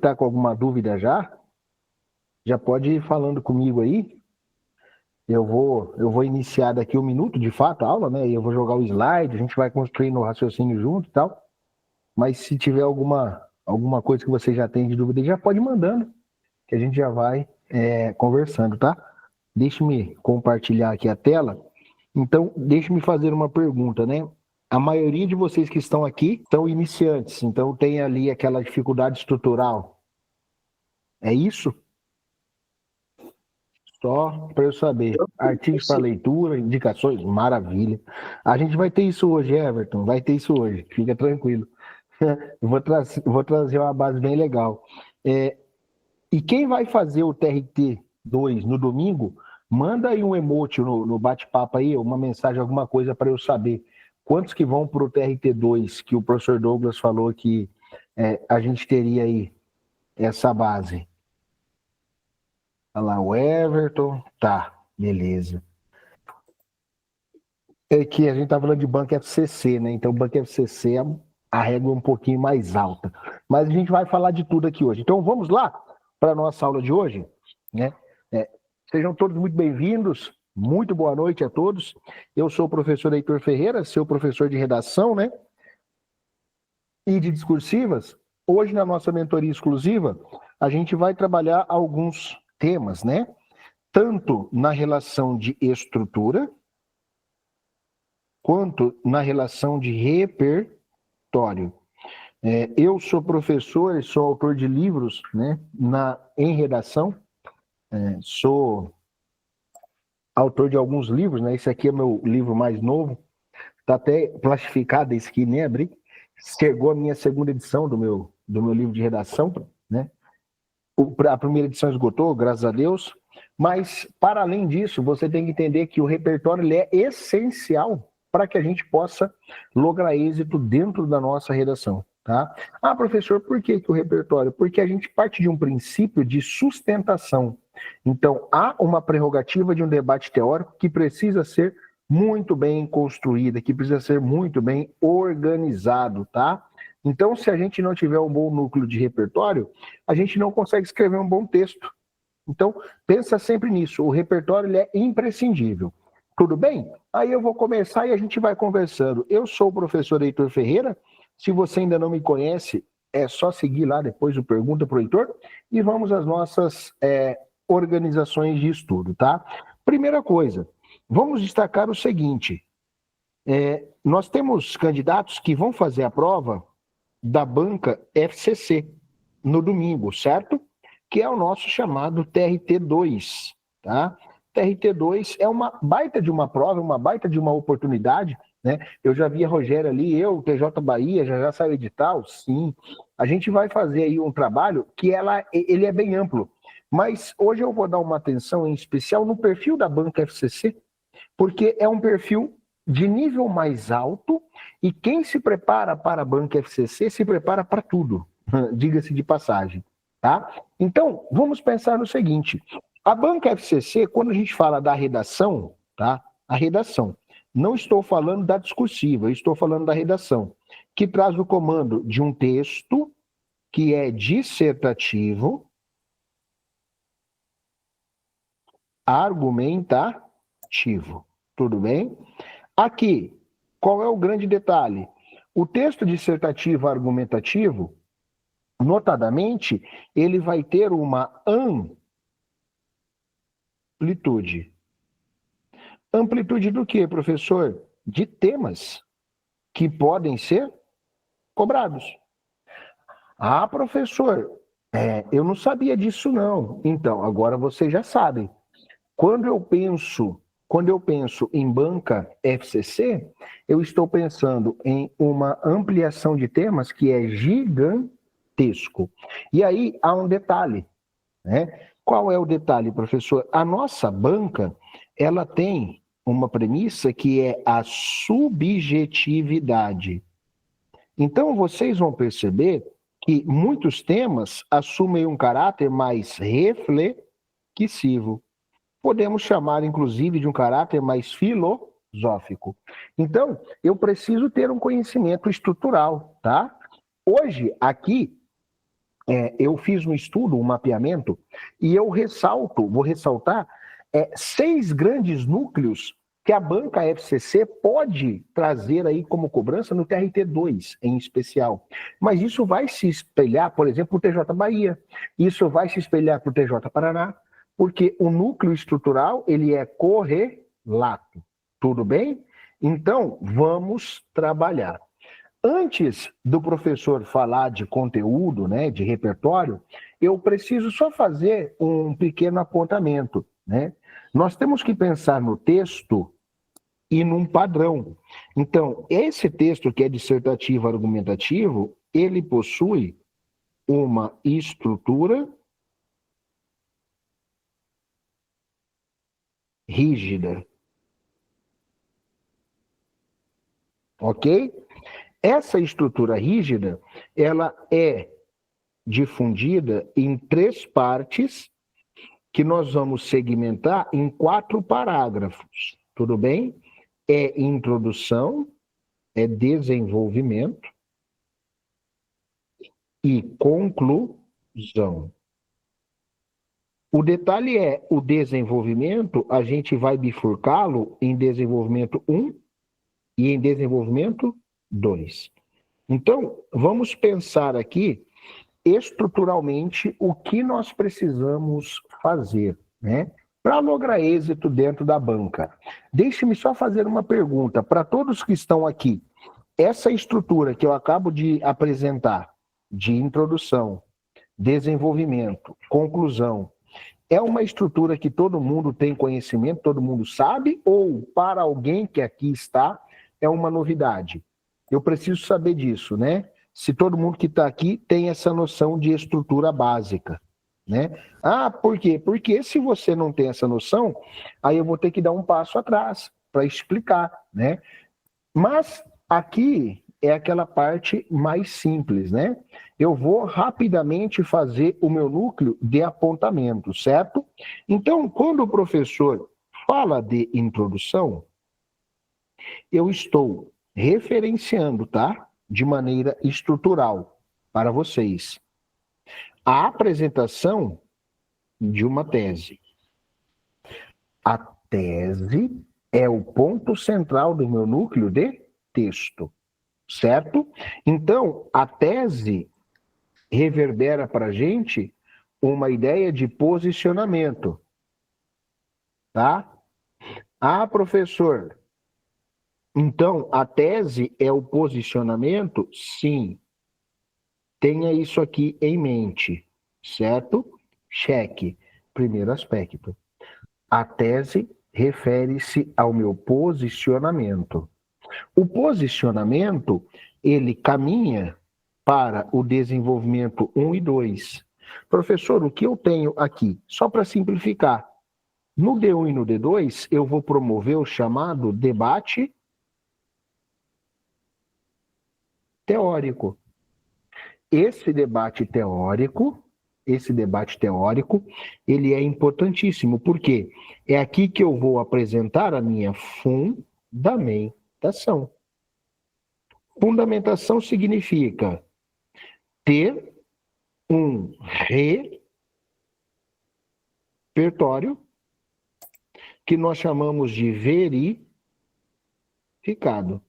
está com alguma dúvida já pode ir falando comigo aí. Eu vou iniciar daqui 1 minuto, de fato, a aula, né? E eu vou jogar o slide, a gente vai construindo o raciocínio junto e tal. Mas se tiver alguma coisa que você já tem de dúvida, já pode ir mandando, que a gente já vai conversando, tá? Deixe-me compartilhar aqui a tela. Então, deixe-me fazer uma pergunta, né? A maioria de vocês que estão aqui são iniciantes, então tem ali aquela dificuldade estrutural. É isso? Só para eu saber. Artigos para leitura, indicações, maravilha. A gente vai ter isso hoje, Everton, vai ter isso hoje, fica tranquilo. Vou trazer uma base bem legal. E quem vai fazer o TRT2 no domingo, manda aí um emoji no bate-papo aí, uma mensagem, alguma coisa para eu saber. Quantos que vão para o TRT2, que o professor Douglas falou que a gente teria aí essa base? Olha lá, o Everton. Tá, beleza. É que a gente tá falando de banco FCC, né? Então, o banco FCC, a régua é um pouquinho mais alta. Mas a gente vai falar de tudo aqui hoje. Então, vamos lá para a nossa aula de hoje, né? Sejam todos muito bem-vindos. Muito boa noite a todos. Eu sou o professor Heitor Ferreira, seu professor de redação, né? E de discursivas. Hoje, na nossa mentoria exclusiva, a gente vai trabalhar alguns temas, né? Tanto na relação de estrutura, quanto na relação de repertório. Eu sou professor, sou autor de livros, né, em redação, sou autor de alguns livros, né? Esse aqui é meu livro mais novo, está até plastificado, esse aqui nem abri. Chegou a minha segunda edição do meu livro de redação, né? A primeira edição esgotou, graças a Deus, mas, para além disso, você tem que entender que o repertório ele é essencial para que a gente possa lograr êxito dentro da nossa redação, tá? Ah, professor, por que o repertório? Porque a gente parte de um princípio de sustentação. Então, há uma prerrogativa de um debate teórico que precisa ser muito bem construída, que precisa ser muito bem organizado, tá? Então, se a gente não tiver um bom núcleo de repertório, a gente não consegue escrever um bom texto. Então, pensa sempre nisso. O repertório ele é imprescindível. Tudo bem? Aí eu vou começar e a gente vai conversando. Eu sou o professor Heitor Ferreira. Se você ainda não me conhece, é só seguir lá depois o Pergunta para o Heitor e vamos às nossas organizações de estudo, tá? Primeira coisa, vamos destacar o seguinte. Nós temos candidatos que vão fazer a prova da banca FCC no domingo, certo? Que é o nosso chamado TRT2, tá? TRT2 é uma baita de uma prova, uma baita de uma oportunidade, né? Eu já vi a Rogéria ali, eu, TJ Bahia, já saiu edital, sim. A gente vai fazer aí um trabalho que ele é bem amplo, mas hoje eu vou dar uma atenção em especial no perfil da banca FCC, porque é um perfil de nível mais alto e quem se prepara para a banca FCC se prepara para tudo, diga-se de passagem, tá? Então, vamos pensar no seguinte, a banca FCC, quando a gente fala da redação, tá? A redação, não estou falando da discursiva, eu estou falando da redação, que traz o comando de um texto que é dissertativo, argumentativo, tudo bem? Aqui, qual é o grande detalhe? O texto dissertativo argumentativo, notadamente, ele vai ter uma amplitude. Amplitude do quê, professor? De temas que podem ser cobrados. Ah, professor, eu não sabia disso não. Então, agora vocês já sabem. Quando eu penso em banca FCC, eu estou pensando em uma ampliação de temas que é gigantesco. E aí há um detalhe, né? Qual é o detalhe, professor? A nossa banca, ela tem uma premissa que é a subjetividade. Então, vocês vão perceber que muitos temas assumem um caráter mais reflexivo. Podemos chamar, inclusive, de um caráter mais filosófico. Então, eu preciso ter um conhecimento estrutural, tá? Hoje, aqui, eu fiz um estudo, um mapeamento, e eu vou ressaltar 6 grandes núcleos que a banca FCC pode trazer aí como cobrança no TRT2 em especial. Mas isso vai se espelhar, por exemplo, para o TJ Bahia, isso vai se espelhar para o TJ Paraná, porque o núcleo estrutural ele é correlato. Tudo bem? Então, vamos trabalhar. Antes do professor falar de conteúdo, né, de repertório, eu preciso só fazer um pequeno apontamento, né? Nós temos que pensar no texto e num padrão. Então, esse texto que é dissertativo argumentativo, ele possui uma estrutura rígida, ok? Essa estrutura rígida, ela é difundida em 3 partes que nós vamos segmentar em 4 parágrafos, tudo bem? É introdução, é desenvolvimento e conclusão. O detalhe é, o desenvolvimento, a gente vai bifurcá-lo em desenvolvimento 1 e em desenvolvimento 2. Então, vamos pensar aqui estruturalmente o que nós precisamos fazer, né? Para lograr êxito dentro da banca. Deixe-me só fazer uma pergunta para todos que estão aqui. Essa estrutura que eu acabo de apresentar, de introdução, desenvolvimento, conclusão, é uma estrutura que todo mundo tem conhecimento, todo mundo sabe, ou para alguém que aqui está, é uma novidade? Eu preciso saber disso, né? Se todo mundo que está aqui tem essa noção de estrutura básica, né? Ah, por quê? Porque se você não tem essa noção, aí eu vou ter que dar um passo atrás para explicar, né? Mas aqui é aquela parte mais simples, né? Eu vou rapidamente fazer o meu núcleo de apontamento, certo? Então, quando o professor fala de introdução, eu estou referenciando, tá? De maneira estrutural para vocês. A apresentação de uma tese. A tese é o ponto central do meu núcleo de texto, certo? Então, a tese reverbera para a gente uma ideia de posicionamento, tá? Ah, professor, então a tese é o posicionamento? Sim. Tenha isso aqui em mente, certo? Cheque. Primeiro aspecto. A tese refere-se ao meu posicionamento. O posicionamento, ele caminha para o desenvolvimento 1 e 2. Professor, o que eu tenho aqui? Só para simplificar. No D1 e no D2, eu vou promover o chamado debate teórico. Esse debate teórico, ele é importantíssimo, porque é aqui que eu vou apresentar a minha fundamentação. Fundamentação significa ter um repertório que nós chamamos de verificado.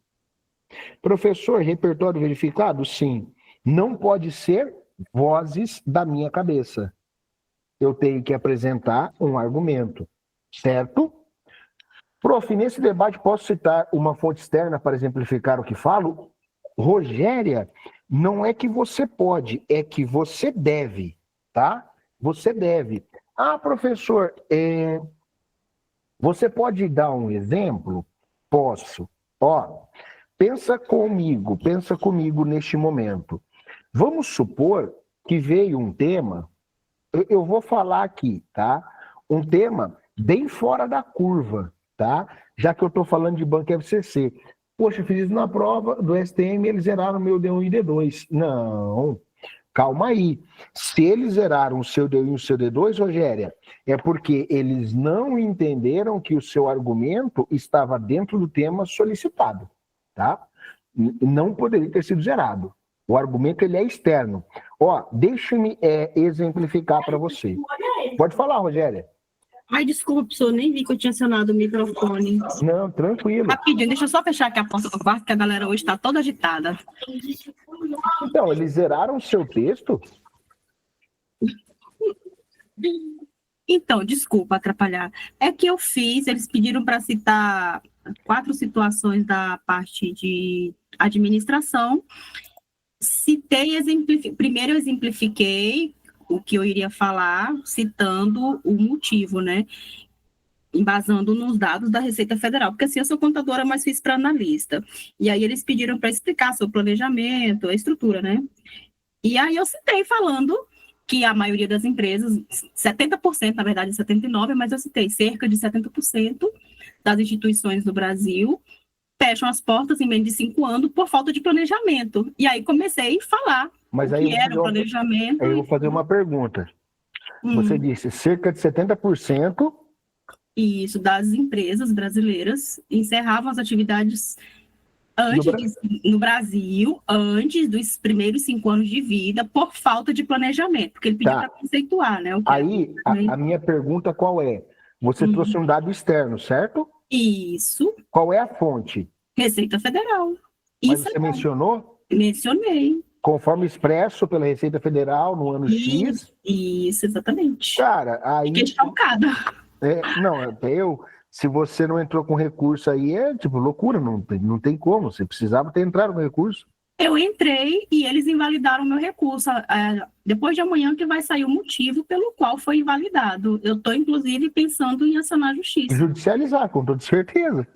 Professor, repertório verificado? Sim. Não pode ser vozes da minha cabeça. Eu tenho que apresentar um argumento, certo? Prof, nesse debate posso citar uma fonte externa para exemplificar o que falo? Rogéria, não é que você pode, é que você deve, tá? Você deve. Ah, professor, você pode dar um exemplo? Posso. Ó, pensa comigo neste momento. Vamos supor que veio um tema, eu vou falar aqui, tá? Um tema bem fora da curva, tá? Já que eu estou falando de banco FCC. Poxa, eu fiz isso na prova do STM, eles zeraram meu D1 e D2. Não, calma aí. Se eles zeraram o seu D1 e o seu D2, Rogéria, é porque eles não entenderam que o seu argumento estava dentro do tema solicitado, tá? Não poderia ter sido zerado. O argumento ele é externo. Ó, deixe-me exemplificar para você. Pode falar, Rogéria. Ai, desculpa, professor, nem vi que eu tinha acionado o microfone. Não, tranquilo. Rapidinho, deixa eu só fechar aqui a porta do quarto, que a galera hoje está toda agitada. Então, eles zeraram o seu texto? Então, desculpa atrapalhar. É que eu fiz, eles pediram para citar 4 situações da parte de administração. Citei, primeiro eu exemplifiquei o que eu iria falar, citando o motivo, né? Embasando nos dados da Receita Federal, porque assim eu sou contadora, mas fiz para analista. E aí eles pediram para explicar sobre o planejamento, a estrutura, né? E aí eu citei falando que a maioria das empresas, 70%, na verdade 79%, mas eu citei cerca de 70% das instituições do Brasil fecham as portas em menos de 5 anos por falta de planejamento. E aí comecei a falar Mas o aí que era o planejamento. Aí eu vou fazer uma pergunta. Você disse cerca de 70%. Isso, das empresas brasileiras encerravam as atividades no Brasil, antes dos primeiros 5 anos de vida, por falta de planejamento, porque ele pediu para conceituar, né? Aí, a minha pergunta qual é? Você trouxe um dado externo, certo? Isso. Qual é a fonte? Receita Federal. Mas você mencionou? Mencionei. Conforme expresso pela Receita Federal no ano X? Isso, exatamente. Cara, aí... Fiquei chocada. Não, se você não entrou com recurso aí, é tipo loucura, não tem como. Você precisava ter entrado com recurso. Eu entrei e eles invalidaram o meu recurso. Depois de amanhã que vai sair o motivo pelo qual foi invalidado. Eu estou, inclusive, pensando em acionar a justiça. Judicializar, com toda certeza.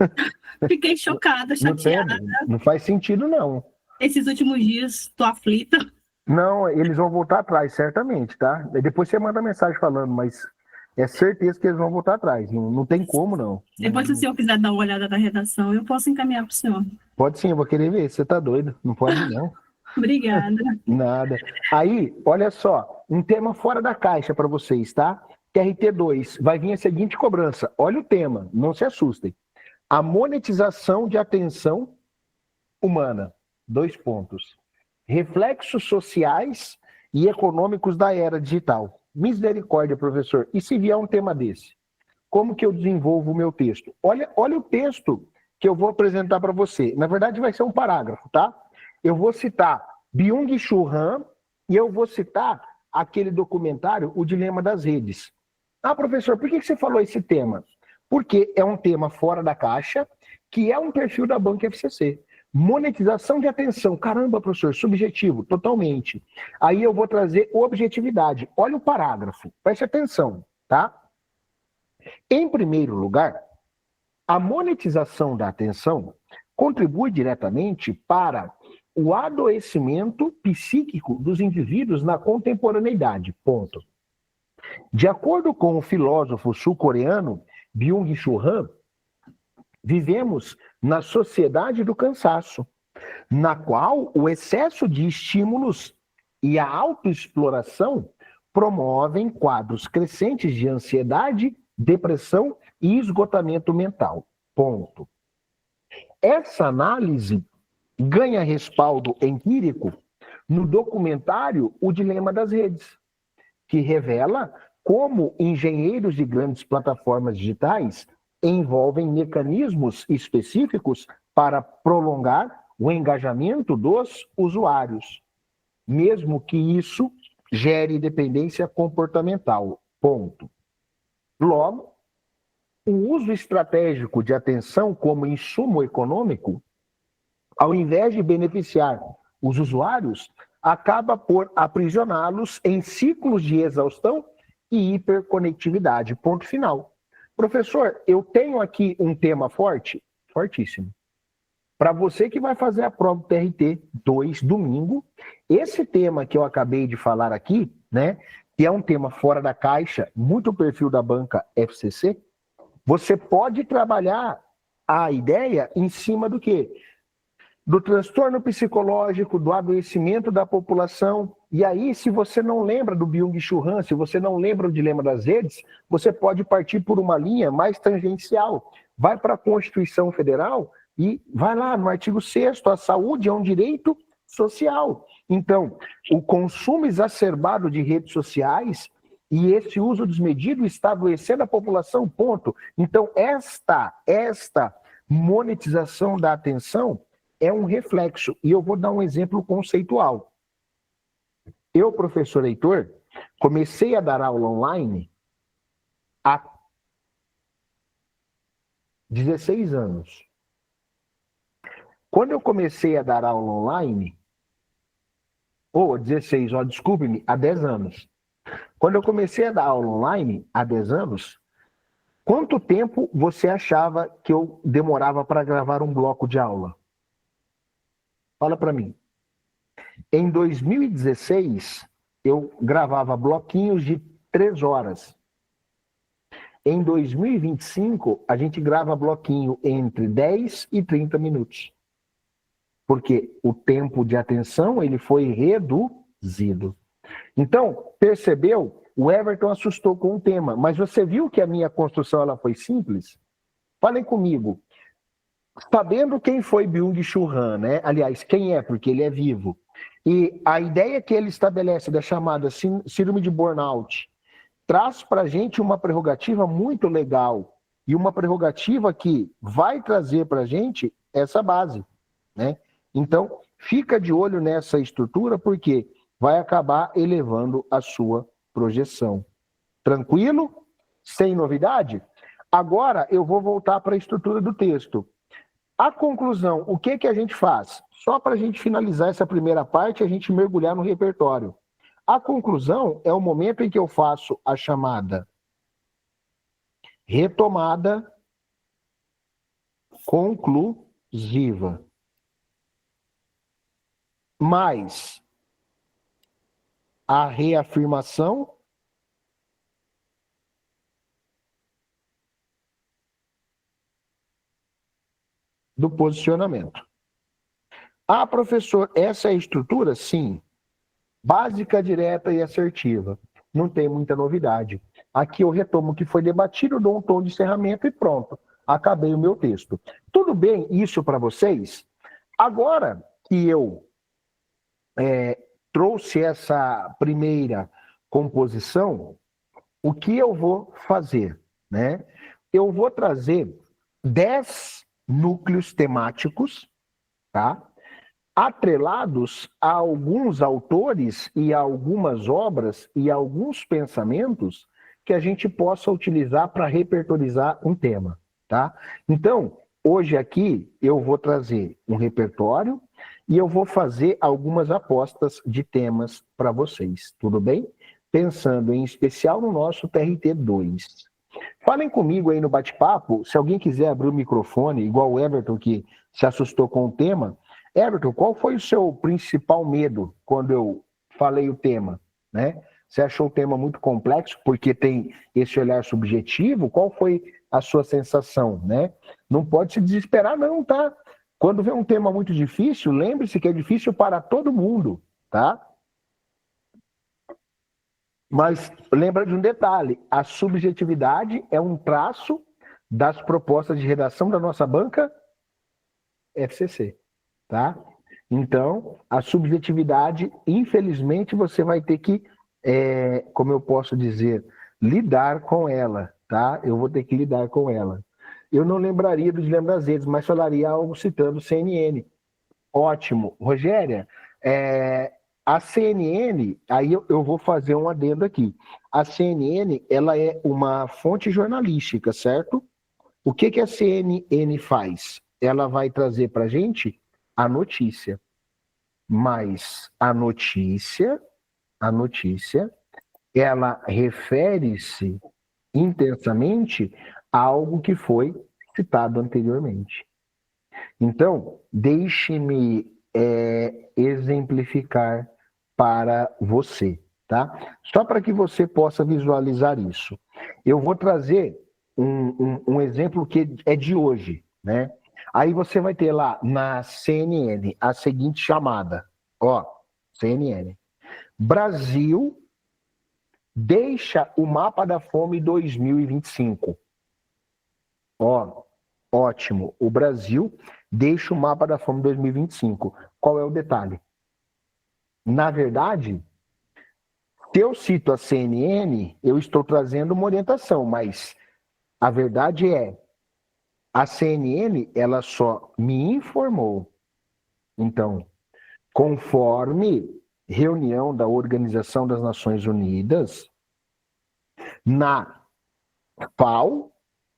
Fiquei chocada, chateada. Não faz sentido, não. Esses últimos dias, estou aflita. Não, eles vão voltar atrás, certamente, tá? Depois você manda mensagem falando, mas é certeza que eles vão voltar atrás. Não tem como, não. Depois, se o senhor quiser dar uma olhada na redação, eu posso encaminhar para o senhor. Pode sim, eu vou querer ver. Você tá doido. Não pode, não. Obrigada. Nada. Aí, olha só, um tema fora da caixa para vocês, tá? TRT2, vai vir a seguinte cobrança. Olha o tema, não se assustem. A monetização de atenção humana. 2 pontos. Reflexos sociais e econômicos da era digital. Misericórdia, professor. E se vier um tema desse? Como que eu desenvolvo o meu texto? Olha o texto que eu vou apresentar para você. Na verdade, vai ser um parágrafo, tá? Eu vou citar Byung-Chul Han e eu vou citar aquele documentário, O Dilema das Redes. Ah, professor, por que você falou esse tema? Porque é um tema fora da caixa, que é um perfil da Banca FCC. Monetização de atenção. Caramba, professor, subjetivo, totalmente. Aí eu vou trazer objetividade. Olha o parágrafo, preste atenção, tá? Em primeiro lugar, a monetização da atenção contribui diretamente para o adoecimento psíquico dos indivíduos na contemporaneidade. Ponto. De acordo com o filósofo sul-coreano Byung-Chul Han, vivemos na sociedade do cansaço, na qual o excesso de estímulos e a autoexploração promovem quadros crescentes de ansiedade, depressão e esgotamento mental. Ponto. Essa análise ganha respaldo empírico no documentário O Dilema das Redes, que revela como engenheiros de grandes plataformas digitais envolvem mecanismos específicos para prolongar o engajamento dos usuários, mesmo que isso gere dependência comportamental. Ponto. Logo, o uso estratégico de atenção como insumo econômico, ao invés de beneficiar os usuários, acaba por aprisioná-los em ciclos de exaustão e hiperconectividade. Ponto final. Professor, eu tenho aqui um tema forte, fortíssimo. Para você que vai fazer a prova do TRT 2 domingo, esse tema que eu acabei de falar aqui, né, que é um tema fora da caixa, muito perfil da Banca FCC, você pode trabalhar a ideia em cima do quê? Do transtorno psicológico, do adoecimento da população. E aí, se você não lembra do Byung-Chul Han, se você não lembra do Dilema das Redes, você pode partir por uma linha mais tangencial. Vai para a Constituição Federal e vai lá no artigo 6º, a saúde é um direito social. Então, o consumo exacerbado de redes sociais e esse uso desmedido está adoecendo a população, ponto. Então, esta monetização da atenção é um reflexo. E eu vou dar um exemplo conceitual. Eu, professor Heitor, comecei a dar aula online há 16 anos. Quando eu comecei a dar aula online, 16, desculpe-me, há 10 anos. Quando eu comecei a dar aula online, há 10 anos, quanto tempo você achava que eu demorava para gravar um bloco de aula? Fala para mim. Em 2016, eu gravava bloquinhos de 3 horas. Em 2025, a gente grava bloquinho entre 10 e 30 minutos. Porque o tempo de atenção ele foi reduzido. Então, percebeu? O Everton assustou com o tema, mas você viu que a minha construção ela foi simples? Falem comigo. Sabendo quem foi Byung-Chul Han, né? Aliás, quem é, porque ele é vivo. E a ideia que ele estabelece da chamada síndrome de burnout traz para a gente uma prerrogativa muito legal e uma prerrogativa que vai trazer para a gente essa base, né? Então, fica de olho nessa estrutura, porque vai acabar elevando a sua projeção. Tranquilo? Sem novidade? Agora, eu vou voltar para a estrutura do texto. A conclusão, o que a gente faz? Só para a gente finalizar essa primeira parte, a gente mergulhar no repertório. A conclusão é o momento em que eu faço a chamada retomada conclusiva. Mais a reafirmação do posicionamento. Ah, professor, essa é a estrutura? Sim. Básica, direta e assertiva. Não tem muita novidade. Aqui eu retomo o que foi debatido, dou um tom de encerramento e pronto. Acabei o meu texto. Tudo bem isso para vocês? Agora que eu trouxe essa primeira composição, o que eu vou fazer? Né? Eu vou trazer 10 núcleos temáticos, tá? Atrelados a alguns autores e a algumas obras e a alguns pensamentos que a gente possa utilizar para repertorizar um tema, tá? Então, hoje aqui eu vou trazer um repertório e eu vou fazer algumas apostas de temas para vocês, tudo bem? Pensando em especial no nosso TRT2. Falem comigo aí no bate-papo, se alguém quiser abrir o microfone, igual o Everton que se assustou com o tema. Everton, qual foi o seu principal medo quando eu falei o tema, né? Você achou o tema muito complexo porque tem esse olhar subjetivo? Qual foi a sua sensação, né? Não pode se desesperar não, tá? Quando vê um tema muito difícil, lembre-se que é difícil para todo mundo, tá? Mas lembra de um detalhe, a subjetividade é um traço das propostas de redação da nossa banca FCC, tá? Então, a subjetividade, infelizmente, você vai ter que, como eu posso dizer, lidar com ela, tá? Eu vou ter que lidar com ela. Eu não lembraria dos lembrazeres, mas falaria algo citando CNN. Ótimo. Rogéria, a CNN, aí eu vou fazer um adendo aqui. A CNN, ela é uma fonte jornalística, certo? O que a CNN faz? Ela vai trazer para a gente a notícia. Mas a notícia, ela refere-se intensamente a algo que foi citado anteriormente. Então, deixe-me exemplificar para você, tá? Só para que você possa visualizar isso. Eu vou trazer um exemplo que é de hoje, né? Aí você vai ter lá na CNN a seguinte chamada, ó, CNN. Brasil deixa o mapa da fome 2025. Ó, ótimo. O Brasil deixa o mapa da fome 2025. Qual é o detalhe? Na verdade, se eu cito a CNN, eu estou trazendo uma orientação, mas a verdade é, a CNN, ela só me informou. Então, conforme reunião da Organização das Nações Unidas, na FAO,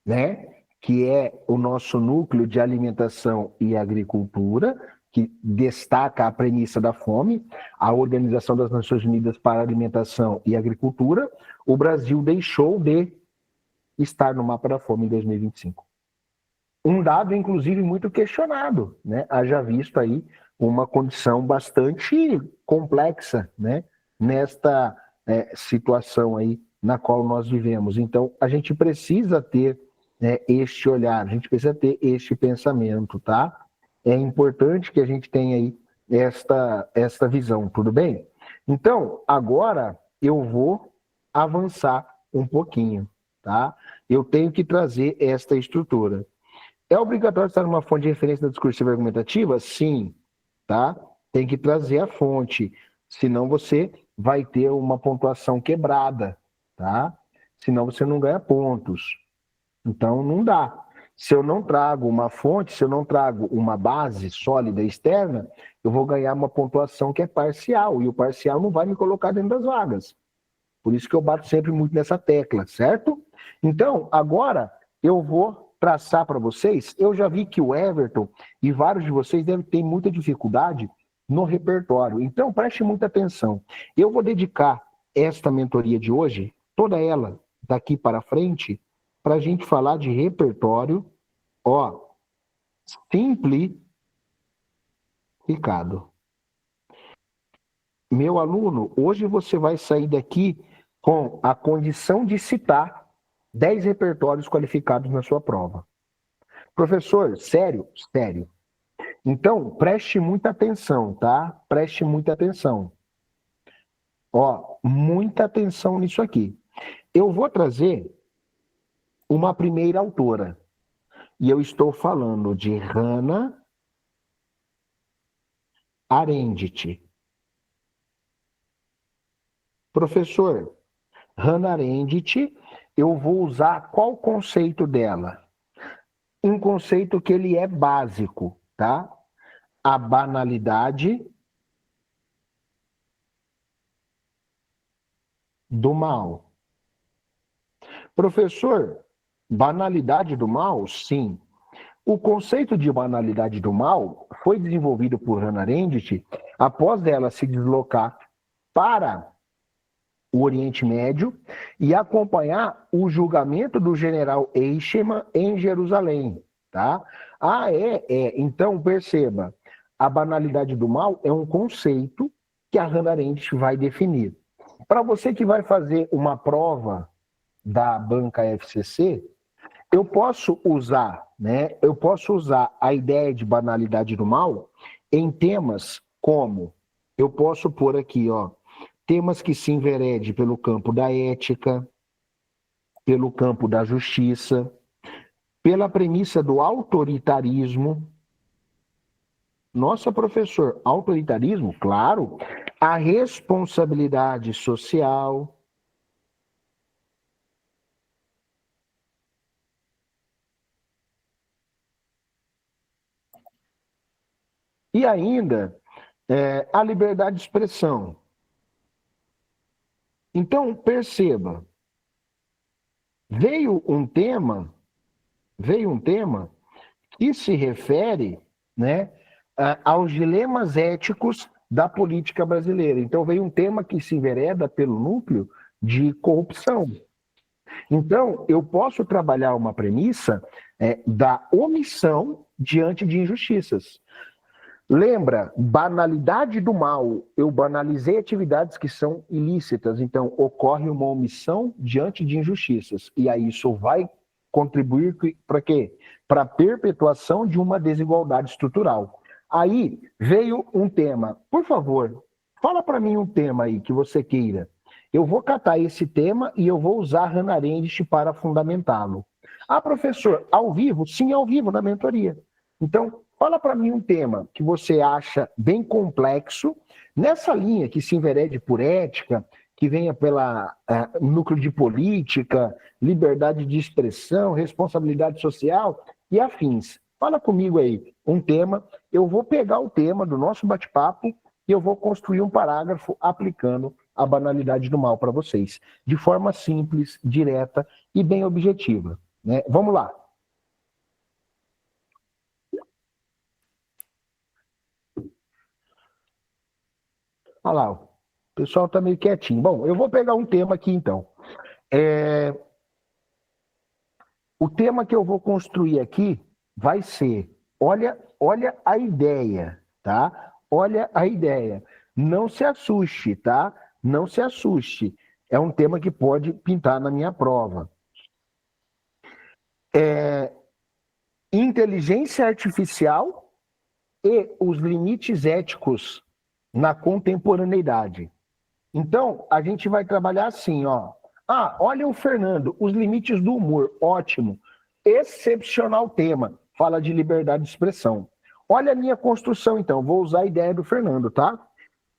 né, que é o nosso núcleo de alimentação e agricultura, que destaca a premissa da fome, a Organização das Nações Unidas para a Alimentação e Agricultura, o Brasil deixou de estar no mapa da fome em 2025. Um dado, inclusive, muito questionado, né? Haja visto aí uma condição bastante complexa, né? Nesta situação aí na qual nós vivemos. Então, a gente precisa ter este olhar, a gente precisa ter este pensamento, tá? É importante que a gente tenha aí esta visão, tudo bem? Então, agora eu vou avançar um pouquinho, tá? Eu tenho que trazer esta estrutura. É obrigatório estar numa fonte de referência da discursiva argumentativa? Sim, tá? Tem que trazer a fonte, senão você vai ter uma pontuação quebrada, tá? Senão você não ganha pontos. Então, não dá. Se eu não trago uma fonte, se eu não trago uma base sólida externa, eu vou ganhar uma pontuação que é parcial, e o parcial não vai me colocar dentro das vagas. Por isso que eu bato sempre muito nessa tecla, certo? Então, agora eu vou traçar para vocês. Eu já vi que o Everton e vários de vocês devem ter muita dificuldade no repertório. Então, preste muita atenção. Eu vou dedicar esta mentoria de hoje, toda ela daqui para frente, para a gente falar de repertório, simplificado. Meu aluno, hoje você vai sair daqui com a condição de citar 10 repertórios qualificados na sua prova. Professor, sério? Sério. Então, preste muita atenção, tá? Preste muita atenção. Muita atenção nisso aqui. Eu vou trazer uma primeira autora. E eu estou falando de Hannah Arendt. Professor, Hannah Arendt, eu vou usar qual conceito dela? Um conceito que ele é básico, tá? A banalidade do mal. Professor, banalidade do mal? Sim. O conceito de banalidade do mal foi desenvolvido por Hannah Arendt após ela se deslocar para o Oriente Médio e acompanhar o julgamento do general Eichmann em Jerusalém, tá? Então, perceba, a banalidade do mal é um conceito que a Hannah Arendt vai definir. Para você que vai fazer uma prova da banca FCC, eu posso usar a ideia de banalidade do mal em temas como, eu posso pôr aqui, temas que se enveredem pelo campo da ética, pelo campo da justiça, pela premissa do autoritarismo. Nossa, professor, autoritarismo? Claro. A responsabilidade social. E ainda, a liberdade de expressão. Então, perceba, veio um tema que se refere, né, aos dilemas éticos da política brasileira. Então, veio um tema que se envereda pelo núcleo de corrupção. Então, eu posso trabalhar uma premissa da omissão diante de injustiças. Lembra, banalidade do mal. Eu banalizei atividades que são ilícitas, então ocorre uma omissão diante de injustiças. E aí isso vai contribuir para quê? Para a perpetuação de uma desigualdade estrutural. Aí veio um tema. Por favor, fala para mim um tema aí que você queira. Eu vou catar esse tema e eu vou usar Hannah Arendt para fundamentá-lo. Ah, professor, ao vivo? Sim, ao vivo, na mentoria. Então, fala para mim um tema que você acha bem complexo, nessa linha que se enverede por ética, que venha pela núcleo de política, liberdade de expressão, responsabilidade social e afins. Fala comigo aí um tema, eu vou pegar o tema do nosso bate-papo e eu vou construir um parágrafo aplicando a banalidade do mal para vocês, de forma simples, direta e bem objetiva, né? Vamos lá. Olha lá, o pessoal está meio quietinho. Bom, eu vou pegar um tema aqui então. O tema que eu vou construir aqui vai ser, olha a ideia, tá? Olha a ideia. Não se assuste, tá? Não se assuste. É um tema que pode pintar na minha prova. Inteligência artificial e os limites éticos na contemporaneidade. Então, a gente vai trabalhar assim, ó. Olha o Fernando, os limites do humor, ótimo. Excepcional tema, fala de liberdade de expressão. Olha a minha construção, então, vou usar a ideia do Fernando, tá?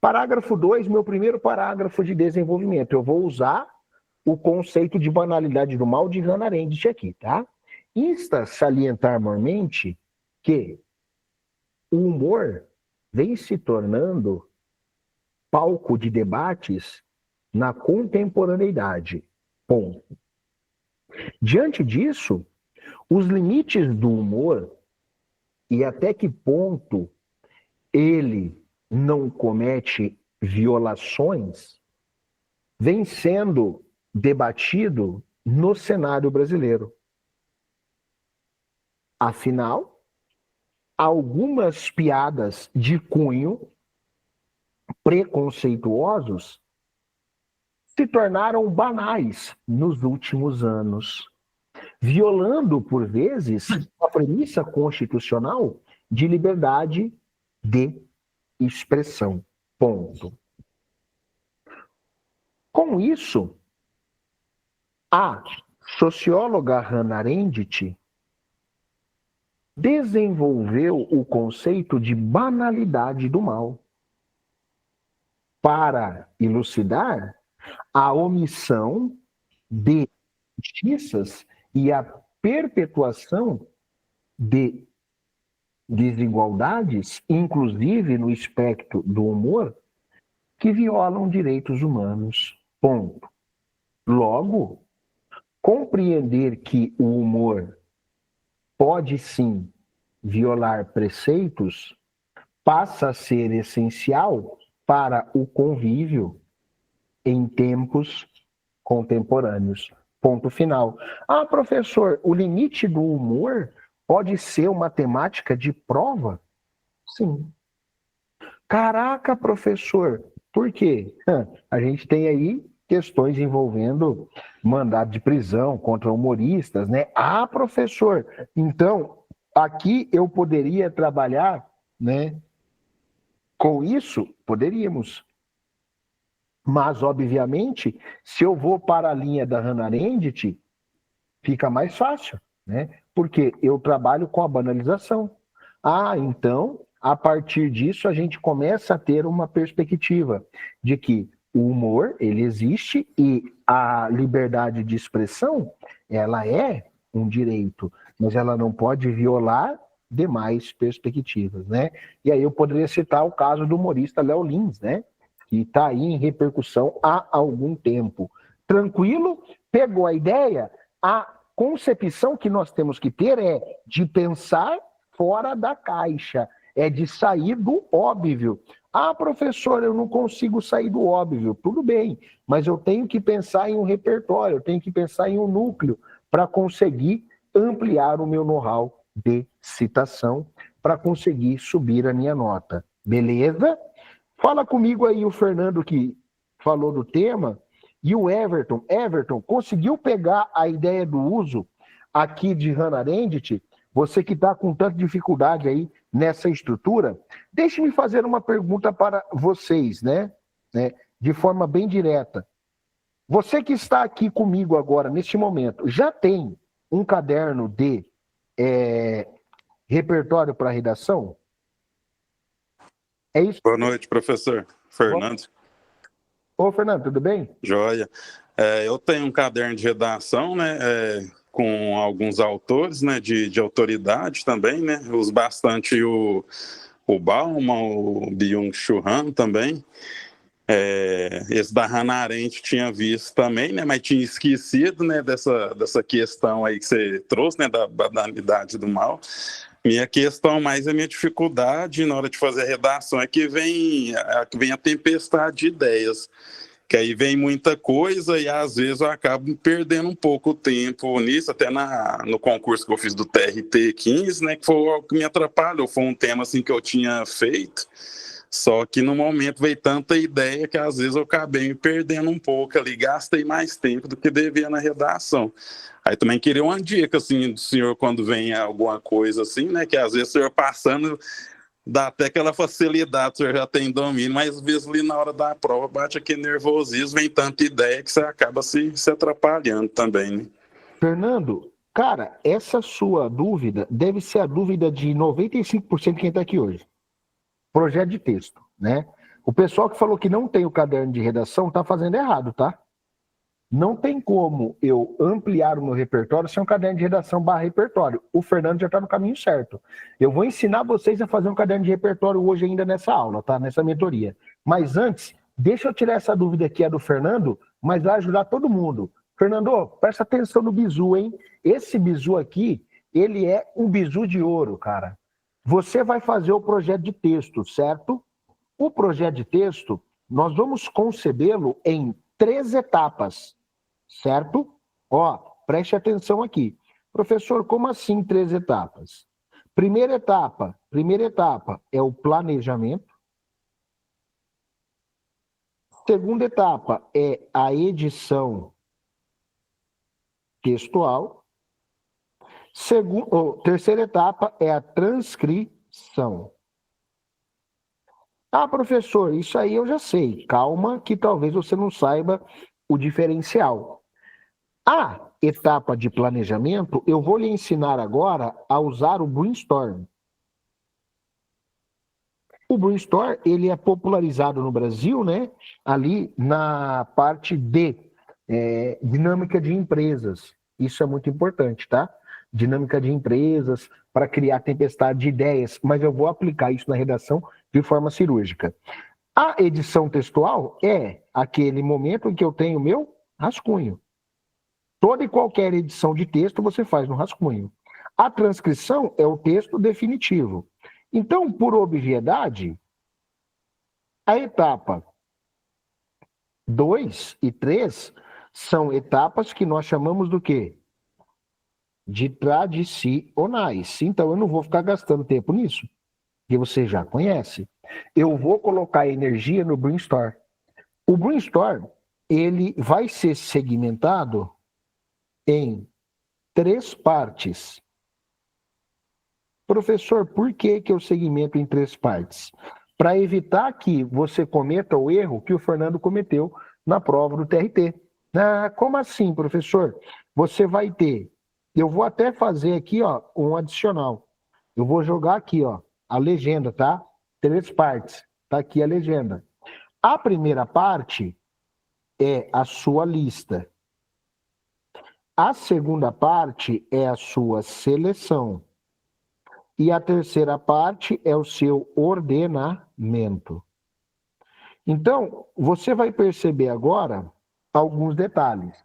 Parágrafo 2, meu primeiro parágrafo de desenvolvimento. Eu vou usar o conceito de banalidade do mal de Hannah Arendt aqui, tá? Insta salientar-mormente que o humor vem se tornando palco de debates na contemporaneidade. Ponto. Diante disso, os limites do humor e até que ponto ele não comete violações vem sendo debatido no cenário brasileiro. Afinal, algumas piadas de cunho preconceituosos se tornaram banais nos últimos anos, violando, por vezes, a premissa constitucional de liberdade de expressão. Ponto. Com isso, a socióloga Hannah Arendt desenvolveu o conceito de banalidade do mal para elucidar a omissão de justiças e a perpetuação de desigualdades, inclusive no espectro do humor, que violam direitos humanos. Ponto. Logo, compreender que o humor pode sim violar preceitos passa a ser essencial para o convívio em tempos contemporâneos. Ponto final. Professor, o limite do humor pode ser uma temática de prova? Sim. Caraca, professor, por quê? A gente tem aí questões envolvendo mandado de prisão contra humoristas, né? Professor, então aqui eu poderia trabalhar, né? Com isso, poderíamos. Mas, obviamente, se eu vou para a linha da Hannah Arendt, fica mais fácil, né? Porque eu trabalho com a banalização. Então, a partir disso, a gente começa a ter uma perspectiva de que o humor, ele existe e a liberdade de expressão, ela é um direito, mas ela não pode violar demais perspectivas, né? E aí eu poderia citar o caso do humorista Léo Lins, né? Que está aí em repercussão há algum tempo. Tranquilo? Pegou a ideia? A concepção que nós temos que ter é de pensar fora da caixa, é de sair do óbvio. Professor, eu não consigo sair do óbvio. Tudo bem, mas eu tenho que pensar em um repertório, eu tenho que pensar em um núcleo para conseguir ampliar o meu know-how de citação, para conseguir subir a minha nota. Beleza? Fala comigo aí o Fernando que falou do tema e o Everton. Everton, conseguiu pegar a ideia do uso aqui de Hannah Arendt? Você que está com tanta dificuldade aí nessa estrutura, deixe-me fazer uma pergunta para vocês, né? De forma bem direta. Você que está aqui comigo agora, neste momento, já tem um caderno de repertório para redação? É isso? Boa noite, professor Fernando. Ô, Fernando, tudo bem? Joia. Eu tenho um caderno de redação, né, com alguns autores, né, de autoridade também, né, uso bastante o Bauman, o Byung-Chul Han também. Esse da Hannah Arendt tinha visto também, né, mas tinha esquecido, né, dessa questão aí que você trouxe, né, da banalidade do mal. Minha questão mais, a minha dificuldade na hora de fazer a redação é que vem a tempestade de ideias, que aí vem muita coisa e às vezes eu acabo perdendo um pouco o tempo nisso, até no concurso que eu fiz do TRT 15, né, que foi algo que me atrapalhou, foi um tema assim que eu tinha feito, só que no momento veio tanta ideia que às vezes eu acabei me perdendo um pouco ali, gastei mais tempo do que devia na redação. Aí também queria uma dica, assim, do senhor quando vem alguma coisa assim, né, que às vezes o senhor passando, dá até aquela facilidade, o senhor já tem domínio, mas às vezes ali na hora da prova bate aquele nervosismo, vem tanta ideia que você acaba se atrapalhando também, né? Fernando, cara, essa sua dúvida deve ser a dúvida de 95% de quem está aqui hoje. Projeto de texto, né? O pessoal que falou que não tem o caderno de redação está fazendo errado, tá? Não tem como eu ampliar o meu repertório sem um caderno de redação / repertório. O Fernando já está no caminho certo. Eu vou ensinar vocês a fazer um caderno de repertório hoje ainda nessa aula, tá? Nessa mentoria. Mas antes, deixa eu tirar essa dúvida que é do Fernando, mas vai ajudar todo mundo. Fernando, presta atenção no bizu, hein? Esse bizu aqui, ele é um bizu de ouro, cara. Você vai fazer o projeto de texto, certo? O projeto de texto, nós vamos concebê-lo em 3 etapas. Certo? Ó, preste atenção aqui. Professor, como assim 3 etapas? Primeira etapa é o planejamento. Segunda etapa é a edição textual. Terceira etapa é a transcrição. Ah, professor, isso aí eu já sei. Calma, que talvez você não saiba o diferencial. A etapa de planejamento, eu vou lhe ensinar agora a usar o Brainstorm. O Brainstorm, ele é popularizado no Brasil, né? Ali na parte de dinâmica de empresas. Isso é muito importante, tá? Dinâmica de empresas para criar tempestade de ideias, mas eu vou aplicar isso na redação de forma cirúrgica. A edição textual é aquele momento em que eu tenho meu rascunho. Toda e qualquer edição de texto você faz no rascunho. A transcrição é o texto definitivo. Então, por obviedade, a etapa 2 e 3 são etapas que nós chamamos do quê? De tradicionais. Então, eu não vou ficar gastando tempo nisso, que você já conhece. Eu vou colocar energia no Brainstorm. O Brainstorm, ele vai ser segmentado em 3 partes. Professor, por que eu segmento em 3 partes? Para evitar que você cometa o erro que o Fernando cometeu na prova do TRT. Ah, como assim, professor? Você vai ter, eu vou até fazer aqui, ó, um adicional. Eu vou jogar aqui, ó, a legenda, tá? 3 partes. Tá aqui a legenda. A primeira parte é a sua lista. A segunda parte é a sua seleção. E a terceira parte é o seu ordenamento. Então, você vai perceber agora alguns detalhes.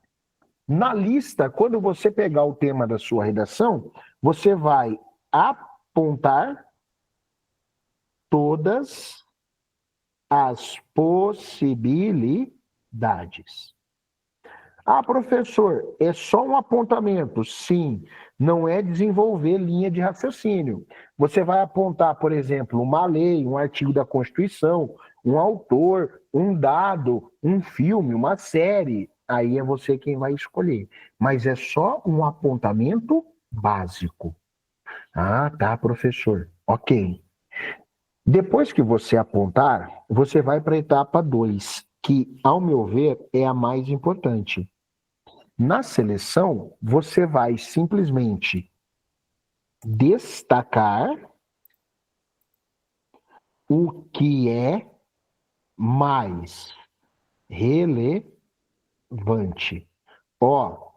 Na lista, quando você pegar o tema da sua redação, você vai apontar todas as possibilidades. Ah, professor, é só um apontamento? Sim, não é desenvolver linha de raciocínio. Você vai apontar, por exemplo, uma lei, um artigo da Constituição, um autor, um dado, um filme, uma série. Aí é você quem vai escolher. Mas é só um apontamento básico. Ah, tá, professor. Ok. Depois que você apontar, você vai para a etapa 2, que, ao meu ver, é a mais importante. Na seleção, você vai simplesmente destacar o que é mais relevante. Ó,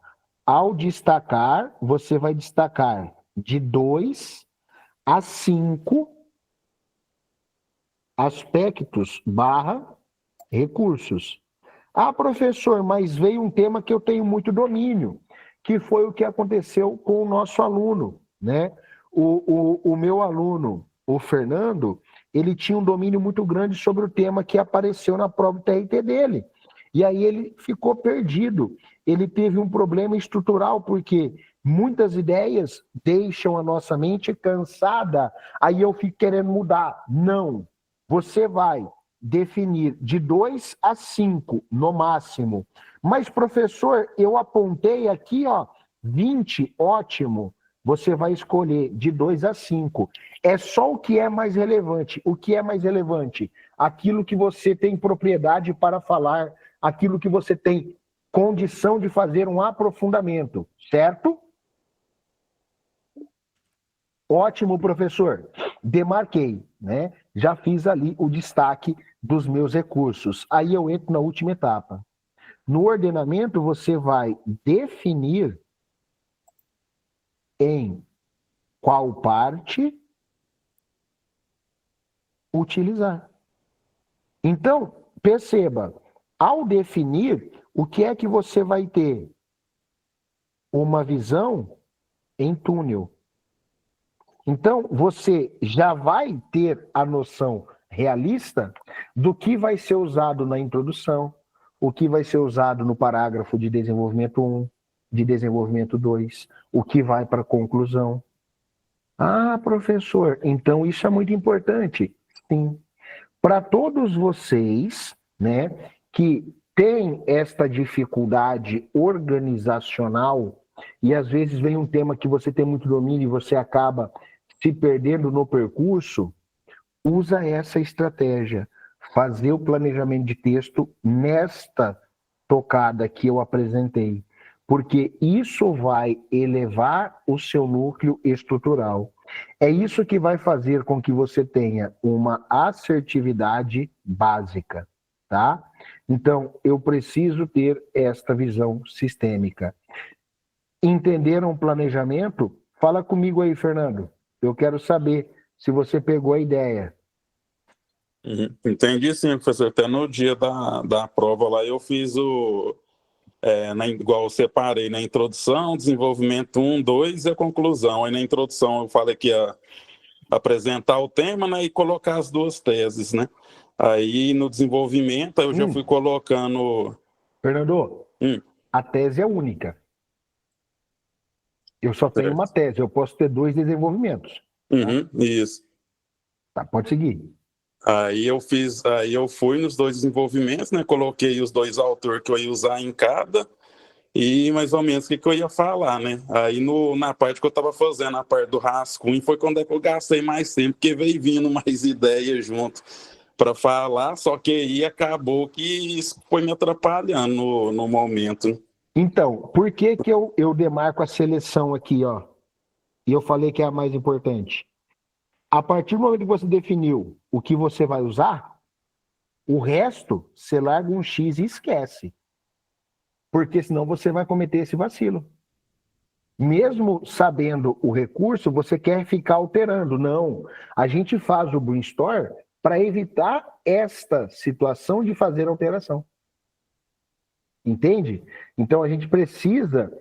ao destacar, você vai destacar de 2 a 5 aspectos / recursos. Ah, professor, mas veio um tema que eu tenho muito domínio, que foi o que aconteceu com o nosso aluno, né? O meu aluno, o Fernando, ele tinha um domínio muito grande sobre o tema que apareceu na prova TRT dele. E aí ele ficou perdido. Ele teve um problema estrutural, porque muitas ideias deixam a nossa mente cansada. Aí eu fico querendo mudar. Não. Você vai definir de 2 a 5 no máximo. Mas, professor, eu apontei aqui, ó, 20, ótimo. Você vai escolher de 2 a 5. É só o que é mais relevante. O que é mais relevante? Aquilo que você tem propriedade para falar, aquilo que você tem condição de fazer um aprofundamento, certo? Ótimo, professor. Demarquei, né? Já fiz ali o destaque dos meus recursos. Aí eu entro na última etapa. No ordenamento, você vai definir em qual parte utilizar. Então, perceba, ao definir, o que é que você vai ter? Uma visão em túnel. Então, você já vai ter a noção realista do que vai ser usado na introdução, o que vai ser usado no parágrafo de desenvolvimento 1, de desenvolvimento 2, o que vai para a conclusão. Ah, professor, então isso é muito importante. Sim. Para todos vocês, né, que têm esta dificuldade organizacional, e às vezes vem um tema que você tem muito domínio e você acaba se perdendo no percurso, usa essa estratégia. Fazer o planejamento de texto nesta tocada que eu apresentei, porque isso vai elevar o seu núcleo estrutural. É isso que vai fazer com que você tenha uma assertividade básica, tá? Então, eu preciso ter esta visão sistêmica. Entenderam o planejamento? Fala comigo aí, Fernando. Eu quero saber se você pegou a ideia. Entendi sim, professor. Até no dia da prova lá eu fiz igual eu separei na introdução, desenvolvimento 1, 2 e a conclusão. Aí na introdução eu falei que ia apresentar o tema, né, e colocar as 2 teses, né? Aí no desenvolvimento eu já fui colocando... Fernando, a tese é única. Eu só tenho uma tese, eu posso ter 2 desenvolvimentos. Isso. Tá, pode seguir. Aí eu fui nos 2 desenvolvimentos, né? Coloquei os 2 autores que eu ia usar em cada e mais ou menos o que eu ia falar, né? Aí na parte que eu estava fazendo, a parte do rascunho, foi quando eu gastei mais tempo, porque veio vindo mais ideias junto para falar, só que aí acabou que isso foi me atrapalhando no momento. Então, por que eu demarco a seleção aqui, ó? E eu falei que é a mais importante. A partir do momento que você definiu o que você vai usar, o resto, você larga um X e esquece. Porque senão você vai cometer esse vacilo. Mesmo sabendo o recurso, você quer ficar alterando. Não. A gente faz o brainstorm para evitar esta situação de fazer alteração. Entende? Então a gente precisa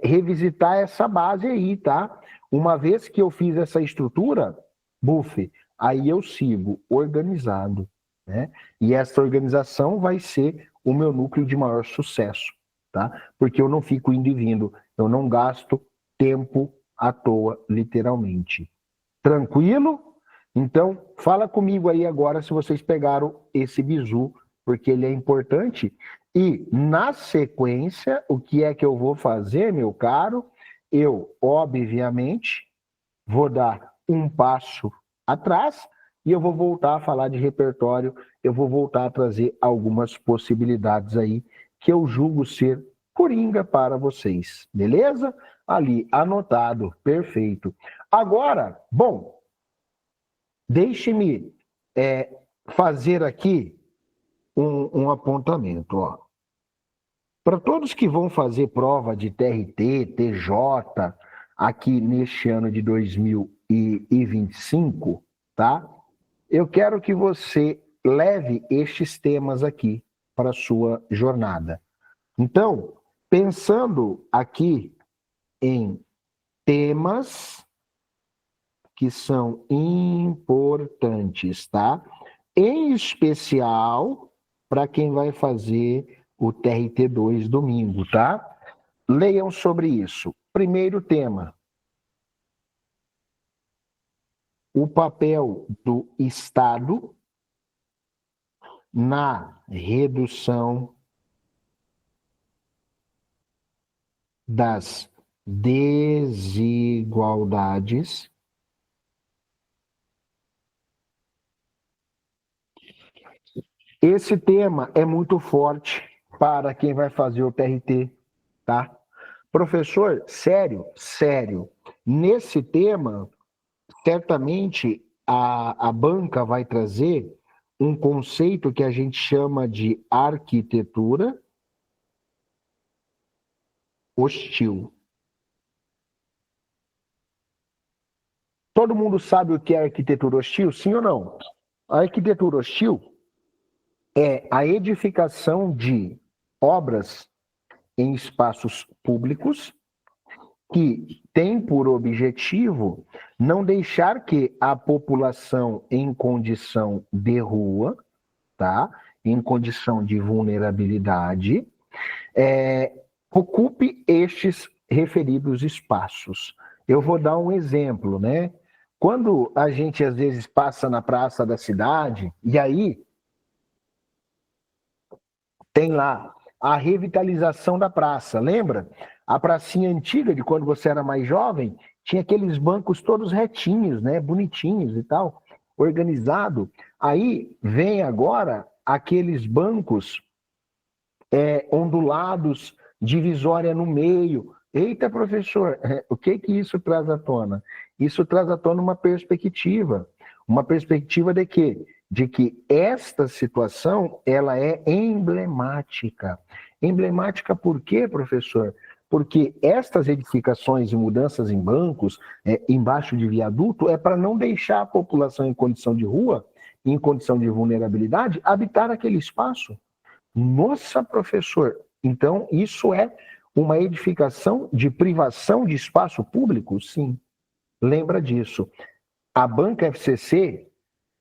revisitar essa base aí, tá? Uma vez que eu fiz essa estrutura, aí eu sigo organizado, né? E essa organização vai ser o meu núcleo de maior sucesso, tá? Porque eu não fico indo e vindo, eu não gasto tempo à toa, literalmente. Tranquilo? Então, fala comigo aí agora se vocês pegaram esse bizu, porque ele é importante. E, na sequência, o que é que eu vou fazer, meu caro? Eu, obviamente, vou dar um passo atrás e eu vou voltar a falar de repertório, eu vou voltar a trazer algumas possibilidades aí que eu julgo ser coringa para vocês, beleza? Ali, anotado, perfeito. Agora, bom, deixe-me fazer aqui um apontamento, ó. Para todos que vão fazer prova de TRT, TJ, aqui neste ano de 2025, tá? Eu quero que você leve estes temas aqui para a sua jornada. Então, pensando aqui em temas que são importantes, tá? Em especial para quem vai fazer o TRT2 domingo, tá? Leiam sobre isso. Primeiro tema: o papel do Estado na redução das desigualdades Esse tema é muito forte para quem vai fazer o TRT, tá? Professor, sério, sério. Nesse tema, certamente a banca vai trazer um conceito que a gente chama de arquitetura hostil. Todo mundo sabe o que é arquitetura hostil, sim ou não? A arquitetura hostil é a edificação de obras em espaços públicos que tem por objetivo não deixar que a população em condição de rua, tá? Em condição de vulnerabilidade, ocupe estes referidos espaços. Eu vou dar um exemplo, né? Quando a gente às vezes passa na praça da cidade, e aí tem lá a revitalização da praça, lembra? A pracinha antiga de quando você era mais jovem, tinha aqueles bancos todos retinhos, né? Bonitinhos e tal, organizado. Aí vem agora aqueles bancos ondulados, divisória no meio. Eita, professor, o que isso traz à tona? Isso traz à tona uma perspectiva de quê? De que esta situação ela é emblemática. Emblemática por quê, professor? Porque estas edificações e mudanças em bancos, embaixo de viaduto, é para não deixar a população em condição de rua, em condição de vulnerabilidade, habitar aquele espaço. Nossa, professor, então isso é uma edificação de privação de espaço público? Sim, lembra disso. A banca FCC,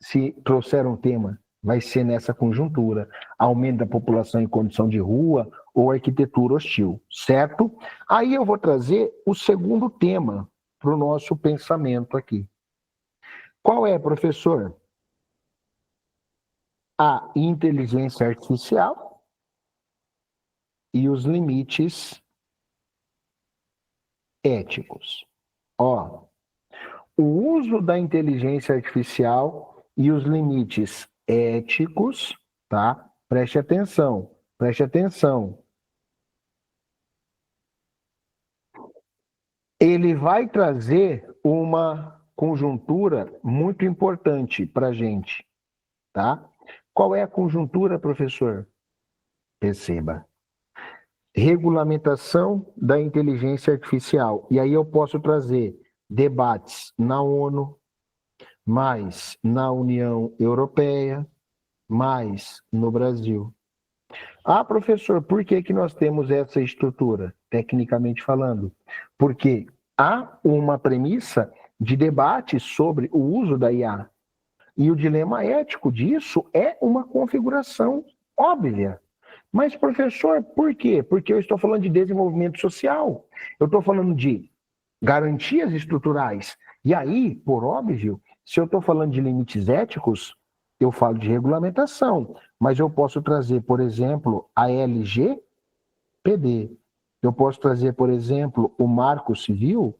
se trouxer um tema, vai ser nessa conjuntura, aumento da população em condição de rua ou arquitetura hostil, certo? Aí eu vou trazer o segundo tema para o nosso pensamento aqui. Qual é, professor? A inteligência artificial e os limites éticos. Ó, o uso da inteligência artificial e os limites éticos, tá? Preste atenção, preste atenção. Ele vai trazer uma conjuntura muito importante para a gente, tá? Qual é a conjuntura, professor? Perceba. Regulamentação da inteligência artificial. E aí eu posso trazer debates na ONU, mais na União Europeia, mais no Brasil. Ah, professor, por que nós temos essa estrutura, tecnicamente falando? Porque há uma premissa de debate sobre o uso da IA. E o dilema ético disso é uma configuração óbvia. Mas, professor, por quê? Porque eu estou falando de desenvolvimento social. Eu estou falando de garantias estruturais. E aí, por óbvio, se eu estou falando de limites éticos, eu falo de regulamentação. Mas eu posso trazer, por exemplo, a LGPD. Eu posso trazer, por exemplo, o Marco Civil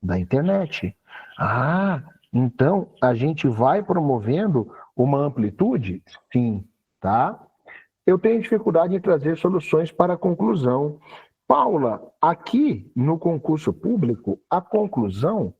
da internet. Ah, então a gente vai promovendo uma amplitude? Sim, tá? Eu tenho dificuldade em trazer soluções para a conclusão. Paula, aqui no concurso público, a conclusão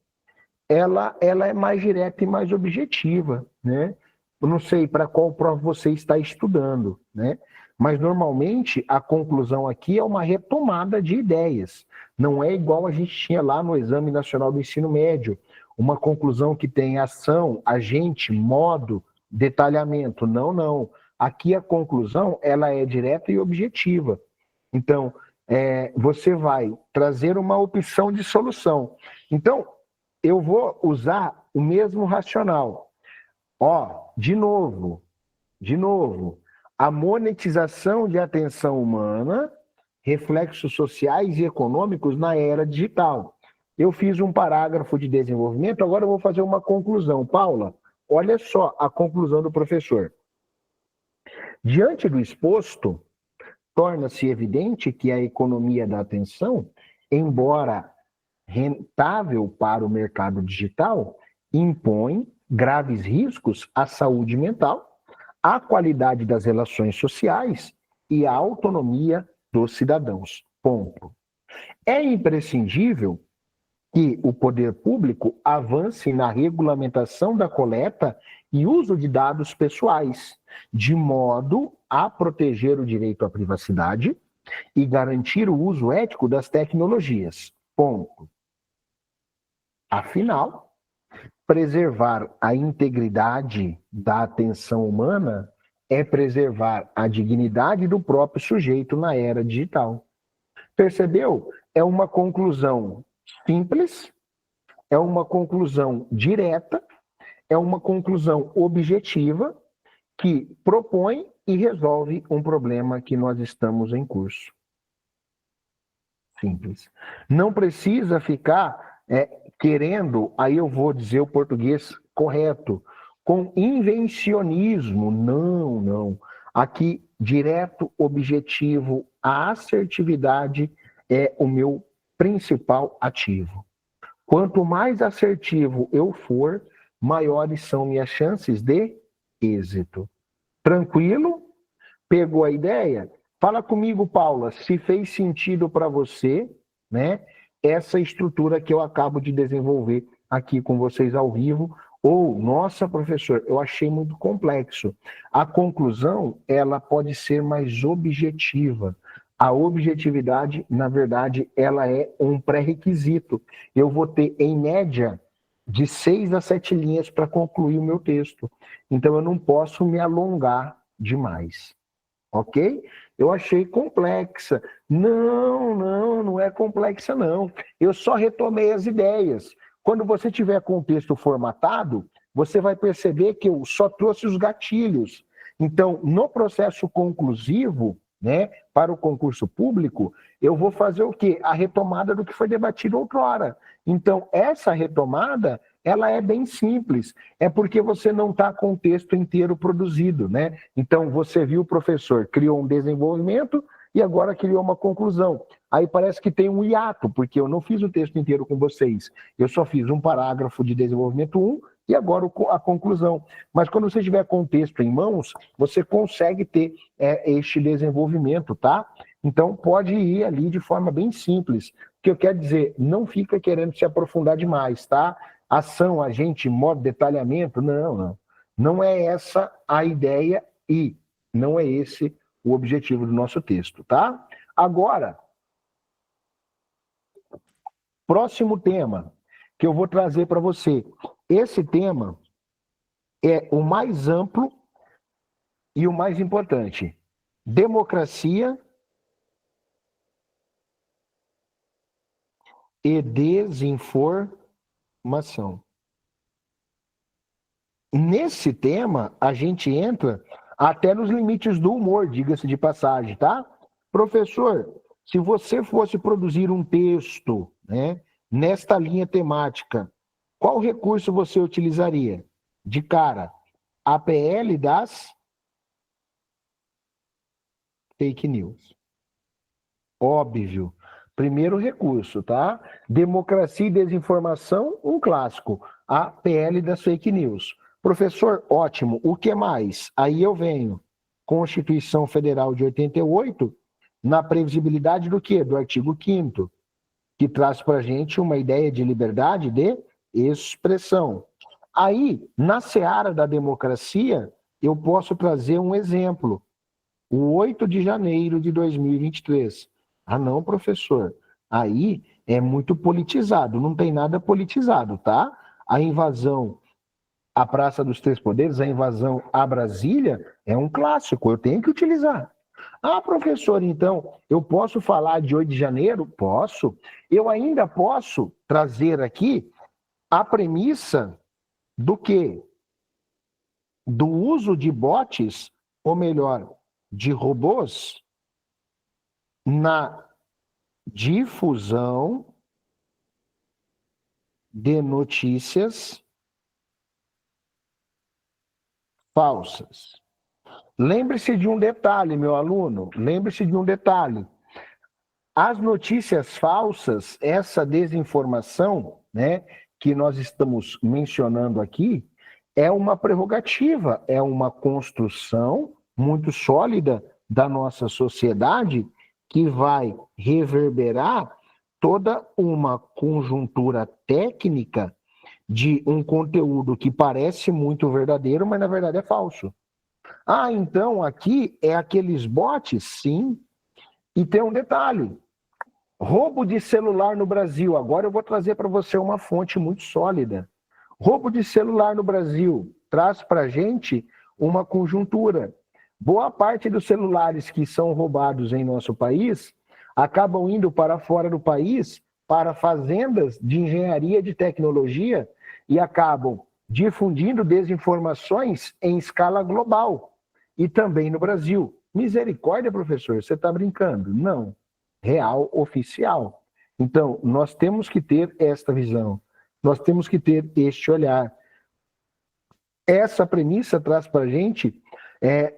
ela é mais direta e mais objetiva, né? eu não sei para qual prova você está estudando, né? Mas normalmente a conclusão aqui é uma retomada de ideias. Não é igual a gente tinha lá no Exame Nacional do Ensino Médio, uma conclusão que tem ação, agente, modo, detalhamento. Não, não. Aqui a conclusão ela é direta e objetiva. Então, você vai trazer uma opção de solução. Então, eu vou usar o mesmo racional. De novo, a monetização de atenção humana, reflexos sociais e econômicos na era digital. Eu fiz um parágrafo de desenvolvimento, agora eu vou fazer uma conclusão. Paula, olha só a conclusão do professor. Diante do exposto, torna-se evidente que a economia da atenção, embora rentável para o mercado digital, impõe graves riscos à saúde mental, à qualidade das relações sociais e à autonomia dos cidadãos. Ponto. É imprescindível que o poder público avance na regulamentação da coleta e uso de dados pessoais, de modo a proteger o direito à privacidade e garantir o uso ético das tecnologias. Ponto. Afinal, preservar a integridade da atenção humana é preservar a dignidade do próprio sujeito na era digital. Percebeu? É uma conclusão simples, é uma conclusão direta, é uma conclusão objetiva que propõe e resolve um problema que nós estamos em curso. Simples. Não precisa ficar querendo, aí eu vou dizer o português correto, com invencionismo. Não, não. Aqui, direto, objetivo, a assertividade é o meu principal ativo. Quanto mais assertivo eu for, maiores são minhas chances de êxito. Tranquilo? Pegou a ideia? Fala comigo, Paula, se fez sentido para você, né, essa estrutura que eu acabo de desenvolver aqui com vocês ao vivo, ou, nossa, professor, eu achei muito complexo. A conclusão, ela pode ser mais objetiva. A objetividade, na verdade, ela é um pré-requisito. Eu vou ter, em média, de 6 a 7 linhas para concluir o meu texto. Então, eu não posso me alongar demais. Ok? Eu achei complexa. Não é complexa, não. Eu só retomei as ideias. Quando você tiver com o texto formatado, você vai perceber que eu só trouxe os gatilhos. Então, no processo conclusivo, né, para o concurso público, eu vou fazer o quê? A retomada do que foi debatido outrora. Então, essa retomada, ela é bem simples. É porque você não está com o texto inteiro produzido, né? Então, você viu o professor, criou um desenvolvimento e agora criou uma conclusão. Aí parece que tem um hiato, porque eu não fiz o texto inteiro com vocês. Eu só fiz um parágrafo de desenvolvimento 1 e agora a conclusão. Mas quando você tiver com o texto em mãos, você consegue ter este desenvolvimento, tá? Então, pode ir ali de forma bem simples. O que eu quero dizer, não fica querendo se aprofundar demais, tá? Ação, agente, modo, detalhamento, não. Não é essa a ideia e não é esse o objetivo do nosso texto, tá? Agora, próximo tema que eu vou trazer para você. Esse tema é o mais amplo e o mais importante. Democracia e desinformação. Nesse tema, a gente entra até nos limites do humor, diga-se de passagem, tá? Professor, se você fosse produzir um texto, né, nesta linha temática, qual recurso você utilizaria? De cara, a PL das fake news. Óbvio. Primeiro recurso, tá? Democracia e desinformação, um clássico. A PL das fake news. Professor, ótimo. O que mais? Aí eu venho. Constituição Federal de 88, na previsibilidade do quê? Do artigo 5º, que traz para a gente uma ideia de liberdade de expressão. Aí, na seara da democracia, eu posso trazer um exemplo. O 8 de janeiro de 2023. Ah, não, professor. Aí é muito politizado. Não tem nada politizado, tá? A invasão à Praça dos Três Poderes, a invasão a Brasília, é um clássico. Eu tenho que utilizar. Ah, professor, então, eu posso falar de 8 de janeiro? Posso. Eu ainda posso trazer aqui a premissa do quê? Do uso de bots, ou melhor, de robôs, na difusão de notícias falsas. Lembre-se de um detalhe, meu aluno, lembre-se de um detalhe. As notícias falsas, essa desinformação, né, que nós estamos mencionando aqui, é uma prerrogativa, é uma construção muito sólida da nossa sociedade que vai reverberar toda uma conjuntura técnica de um conteúdo que parece muito verdadeiro, mas na verdade é falso. Ah, então aqui é aqueles bots? Sim. E tem um detalhe. Roubo de celular no Brasil. Agora eu vou trazer para você uma fonte muito sólida. Roubo de celular no Brasil traz para a gente uma conjuntura. Boa parte dos celulares que são roubados em nosso país acabam indo para fora do país, para fazendas de engenharia de tecnologia e acabam difundindo desinformações em escala global e também no Brasil. Misericórdia, professor, você está brincando? Não. Real, oficial. Então, nós temos que ter esta visão, nós temos que ter este olhar. Essa premissa traz para a gente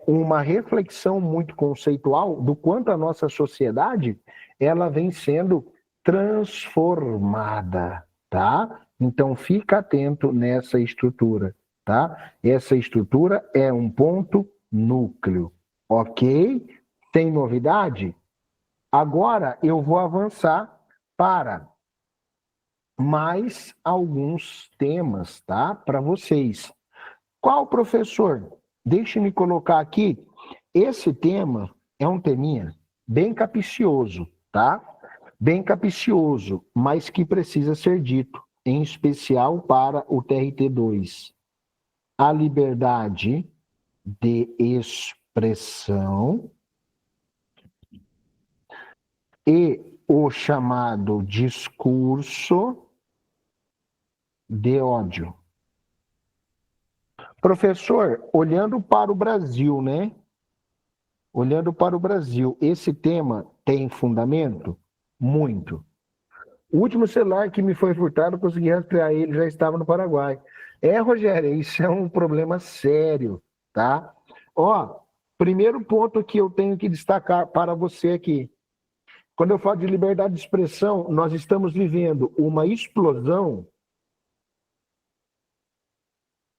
uma reflexão muito conceitual do quanto a nossa sociedade ela vem sendo transformada, tá? Então, fica atento nessa estrutura, tá? Essa estrutura é um ponto núcleo, ok? Tem novidade? Agora eu vou avançar para mais alguns temas, tá? Para vocês. Qual, professor? Deixe-me colocar aqui. Esse tema é um teminha bem capcioso, tá? Bem capcioso, mas que precisa ser dito, em especial para o TRT2. A liberdade de expressão e o chamado discurso de ódio. Professor, olhando para o Brasil, né? Olhando para o Brasil, esse tema tem fundamento? Muito. O último celular que me foi furtado, eu consegui rastrear ele, já estava no Paraguai. Rogério, isso é um problema sério, tá? Ó, primeiro ponto que eu tenho que destacar para você aqui. Quando eu falo de liberdade de expressão, nós estamos vivendo uma explosão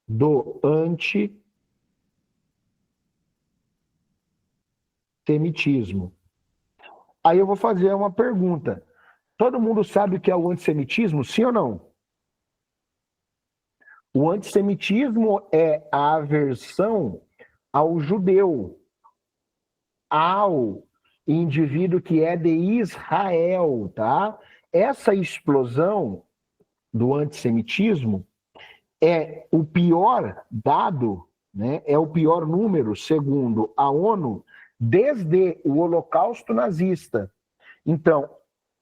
do antissemitismo. Aí eu vou fazer uma pergunta. Todo mundo sabe o que é o antissemitismo, sim ou não? O antissemitismo é a aversão ao judeu, ao indivíduo que é de Israel, tá? Essa explosão do antissemitismo é o pior dado, né? É o pior número, segundo a ONU, desde o Holocausto nazista. Então,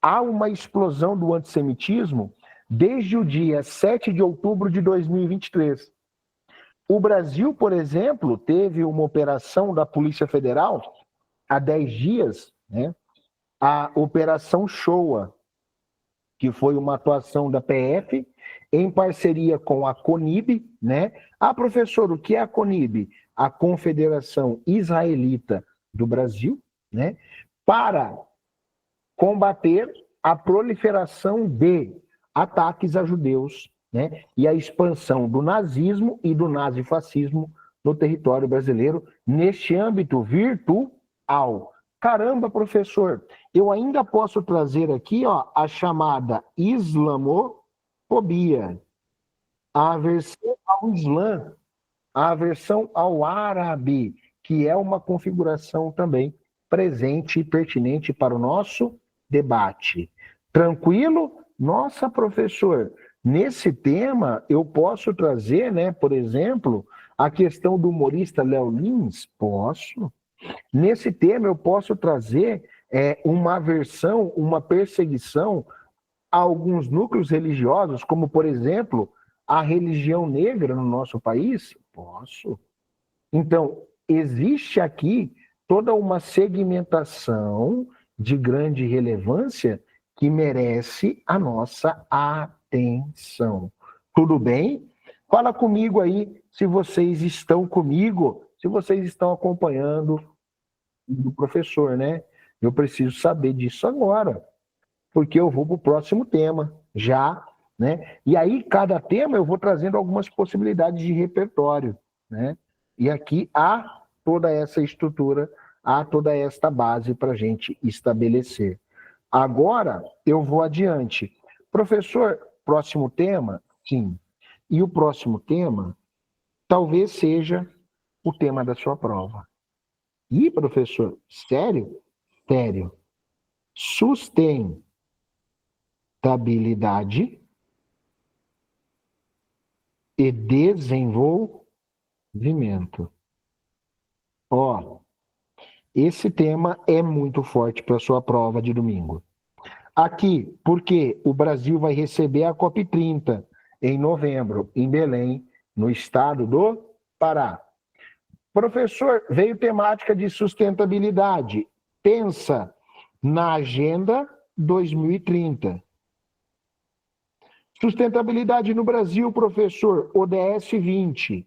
há uma explosão do antissemitismo desde o dia 7 de outubro de 2023. O Brasil, por exemplo, teve uma operação da Polícia Federal há 10 dias, né? A Operação Showa, que foi uma atuação da PF em parceria com a CONIB, né? Ah, professor, o que é a CONIB? A Confederação Israelita do Brasil, né? Para combater a proliferação de ataques a judeus, né? E a expansão do nazismo e do nazifascismo no território brasileiro, neste âmbito virtual. Caramba, professor, eu ainda posso trazer aqui, ó, a chamada islamofobia, a aversão ao ao Islã, a aversão ao árabe, que é uma configuração também presente e pertinente para o nosso debate. Tranquilo? Nossa, professor, nesse tema eu posso trazer, né, por exemplo, a questão do humorista Léo Lins? Posso. Nesse tema eu posso trazer uma aversão, uma perseguição a alguns núcleos religiosos, como, por exemplo, a religião negra no nosso país? Posso. Então, existe aqui toda uma segmentação de grande relevância que merece a nossa atenção. Tudo bem? Fala comigo aí se vocês estão comigo, se vocês estão acompanhando o professor, né? Eu preciso saber disso agora, porque eu vou para o próximo tema já, né? E aí, cada tema eu vou trazendo algumas possibilidades de repertório, né? E aqui há toda essa estrutura, há toda esta base para a gente estabelecer. Agora, eu vou adiante. Professor, próximo tema? Sim. E o próximo tema talvez seja o tema da sua prova. E, professor, sério? Sério. Sustentabilidade e desenvolvimento. Ó, esse tema é muito forte para a sua prova de domingo. Aqui, porque o Brasil vai receber a COP30 em novembro, em Belém, no estado do Pará. Professor, veio temática de sustentabilidade. Pensa na Agenda 2030. Sustentabilidade no Brasil, professor, ODS 20.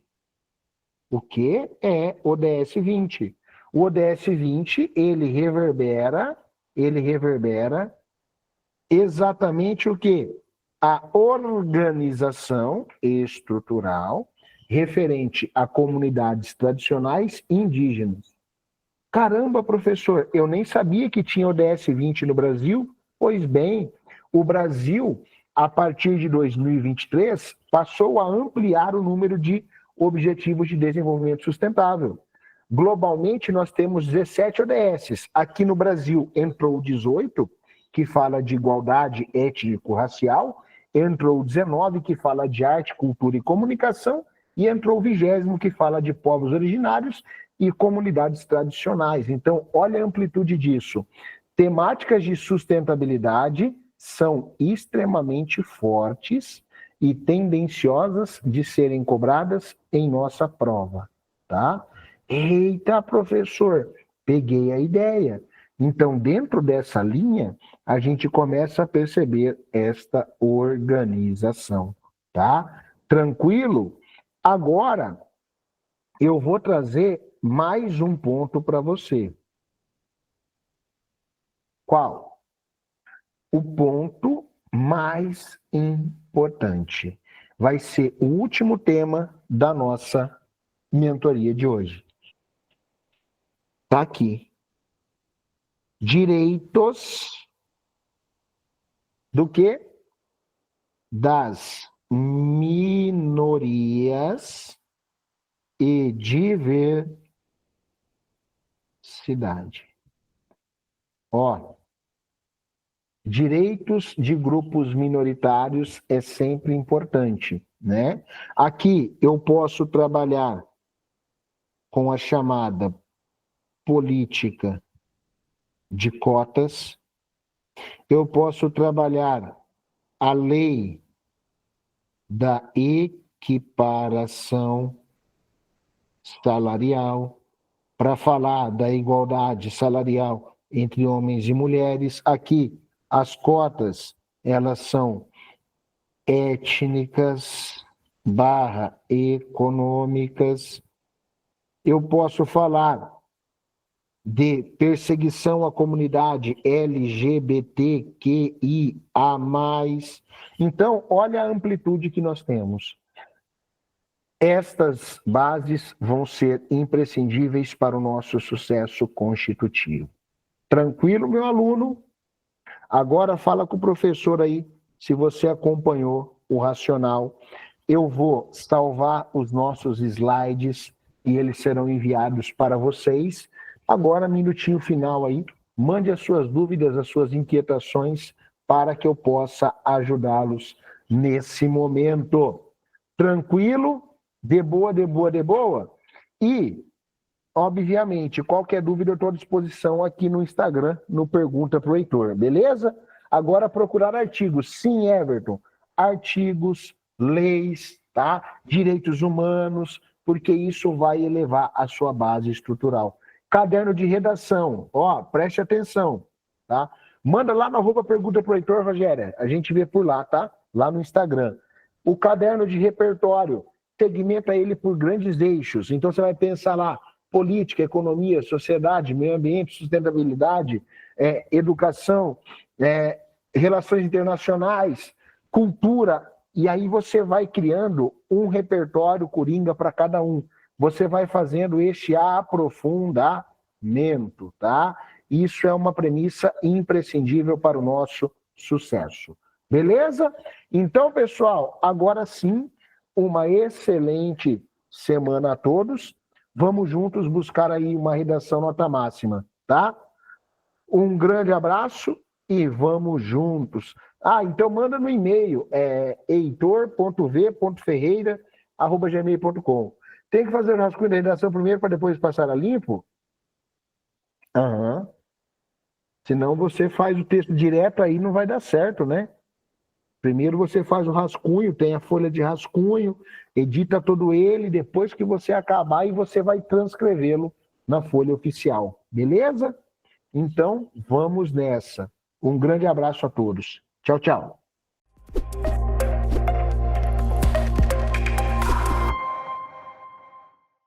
O que é ODS 20? O ODS 20, ele reverbera exatamente o quê? A organização estrutural referente a comunidades tradicionais indígenas. Caramba, professor, eu nem sabia que tinha ODS 20 no Brasil. Pois bem, o Brasil, a partir de 2023, passou a ampliar o número de Objetivos de Desenvolvimento Sustentável. Globalmente, nós temos 17 ODSs. Aqui no Brasil, entrou 18, que fala de igualdade étnico-racial, entrou 19, que fala de arte, cultura e comunicação, e entrou o 20º, que fala de povos originários e comunidades tradicionais. Então, olha a amplitude disso. Temáticas de sustentabilidade são extremamente fortes e tendenciosas de serem cobradas em nossa prova, tá? Eita, professor, peguei a ideia. Então, dentro dessa linha, a gente começa a perceber esta organização, tá? Tranquilo? Agora, eu vou trazer mais um ponto para você. Qual? O ponto mais importante. Vai ser o último tema da nossa mentoria de hoje. Tá aqui. Direitos do quê? Das minorias e diversidade. Ó, direitos de grupos minoritários é sempre importante, né? Aqui eu posso trabalhar com a chamada política de cotas, eu posso trabalhar a lei da equiparação salarial, para falar da igualdade salarial entre homens e mulheres. Aqui, as cotas, elas são étnicas / econômicas. Eu posso falar de perseguição à comunidade LGBTQIA+. Então, olha a amplitude que nós temos. Estas bases vão ser imprescindíveis para o nosso sucesso constitutivo. Tranquilo, meu aluno? Agora fala com o professor aí, se você acompanhou o racional eu vou salvar os nossos slides e eles serão enviados para vocês. Agora, minutinho final aí, mande as suas dúvidas, as suas inquietações, para que eu possa ajudá-los nesse momento. Tranquilo? De boa, de boa, de boa? E, obviamente, qualquer dúvida eu estou à disposição aqui no Instagram, no Pergunta pro Heitor, beleza? Agora, procurar artigos. Sim, Everton, artigos, leis, tá? Direitos humanos, porque isso vai elevar a sua base estrutural. Caderno de redação, ó, preste atenção, tá? Manda lá no @pergunta pro Heitor, Rogério, a gente vê por lá, tá? Lá no Instagram. O caderno de repertório, segmenta ele por grandes eixos. Então você vai pensar lá, política, economia, sociedade, meio ambiente, sustentabilidade, educação, relações internacionais, cultura, e aí você vai criando um repertório coringa para cada um. Você vai fazendo este aprofundamento, tá? Isso é uma premissa imprescindível para o nosso sucesso. Beleza? Então, pessoal, agora sim, uma excelente semana a todos. Vamos juntos buscar aí uma redação nota máxima, tá? Um grande abraço e vamos juntos. Então manda no e-mail, heitor.v.ferreira@gmail.com. Tem que fazer o rascunho da redação primeiro para depois passar a limpo? Senão você faz o texto direto aí, não vai dar certo, né? Primeiro você faz o rascunho, tem a folha de rascunho, edita todo ele, depois que você acabar, e você vai transcrevê-lo na folha oficial. Beleza? Então, vamos nessa. Um grande abraço a todos. Tchau, tchau.